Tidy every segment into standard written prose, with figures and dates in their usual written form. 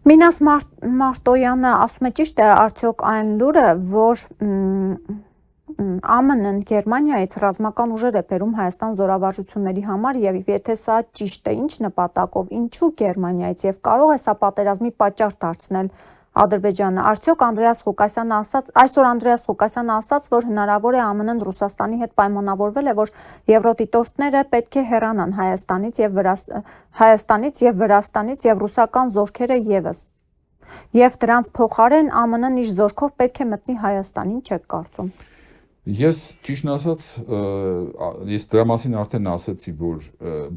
Մինաս Մարտոյանը ասում է ճիշտ է, արդյոք այն լուրը, որ ԱՄՆ-ն Գերմանիայից ռազմական ուժեր է բերում Հայաստան զորավարժությունների համար եւ եթե սա ճիշտ է, ինչ նպատակով, ինչու Գերմանիայից եւ կարող է սա պատերազմի պատճառ դարձնել Ադրբեջանը։ Արդյոք այսօր Անդրեաս Ղուկասյանը ասաց, որ հնարավոր է ԱՄՆ-ն Ռուսաստանի հետ պայմանավորվել է, որ եվրոդիտորդները պետք է հեռանան Հայաստանից եւ Վրաստանից եւ ռուսական զորքերը եւս։ Եվ դրանց փոխարեն ԱՄՆ-ն իր զորքով պետք է մտնի Հայաստան, ինչ եք կարծում։ Ես ճիշտն ասած, ես դրա մասին արդեն ասացի, որ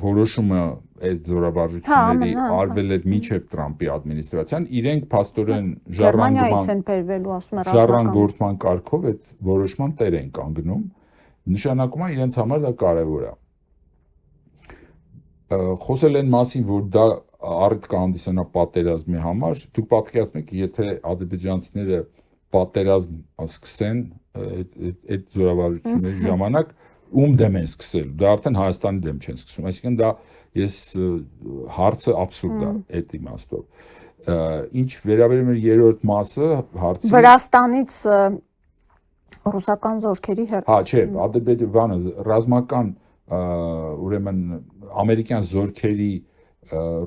որոշումը այդ զորավարժությունների արվել էր մինչև Տրամպի ադմինիստրացիան, իրենք փաստորեն ժառանգորդման կարգով այդ որոշման տեր են կանգնում, նշանակում է իրենց համար դա կարևոր է։ Խոսել են մասին, որ դա առիթ կհանդիսանա պատերազմի համար, դուք պատկերացնում եք, եթե ադրբեջանցիները պատերազմ սկսեն այդ զորավարժությունների ժամանակ ում դեմ են սկսել, դա արդեն Հայաստանի դեմ չեն սկսում, այսինքն դա հարցը աբսուրդ է այդ իմաստով։ Ինչ վերաբերում է երրորդ մասը հարցի Վրաստանից ռուսական զորքերի չէ, Ադրբեջանը ռազմական ուրեմն ամերիկյան զորքերի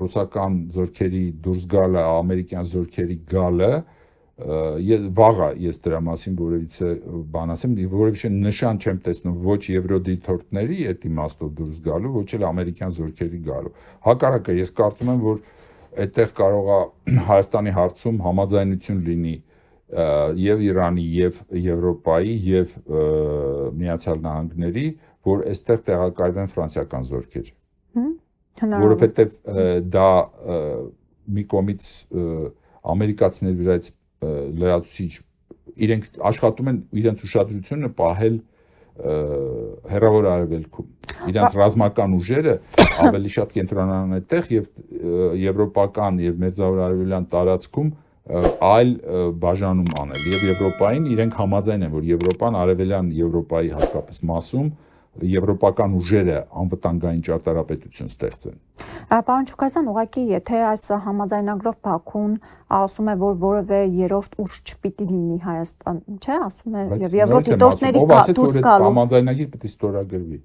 ռուսական զորքերի դուրս գալը, ամերիկյան զորքերի գալը վաղը ես դրա մասին որևիցե բան ասեմ, որևիցե նշան չեմ տեսնում ոչ եվրոդիտորդների այդ իմաստով դուրս գալու, ոչ էլ ամերիկյան զորքերի գալու։ Հակառակը ես կարծում եմ, որ այդտեղ կարող է Հայաստանի հարցում համաձայնություն լինի եւ Իրանի եւ Եվրոպայի եւ Միացյալ Նահանգների, որ այստեղ տեղակայվեն ֆրանսիական զորքեր։ Որովհետեւ դա մի կողմից ամերիկացիների վրայից լրացուցիչ իրենք աշխատում են իրենց ուշադրությունը պահել հեռավոր արևելքում, իրենց ռազմական ուժերը ավելի շատ կենտրոնանան այդտեղ եւ եվրոպական եւ մերձավոր արևելյան տարածքում այլ բաժանում անել եւ Եվրոպային իրենք համաձայն են, որ Եվրոպան արևելյան Եվրոպայի հատկապես մասում եվրոպական ուժերը անվտանգային ճարտարապետություն ստեղծեն։ Պարոն Ղուկասյան, ուղղակի եթե այս համաձայնագրով Բաքուն ասում է, որ որևէ երրորդ ուժ չպիտի լինի Հայաստան, չէ, ասում է եւ եվրոդիտորդների դուրս գալու։ Համաձայնագիր պետք է ստորագրվի։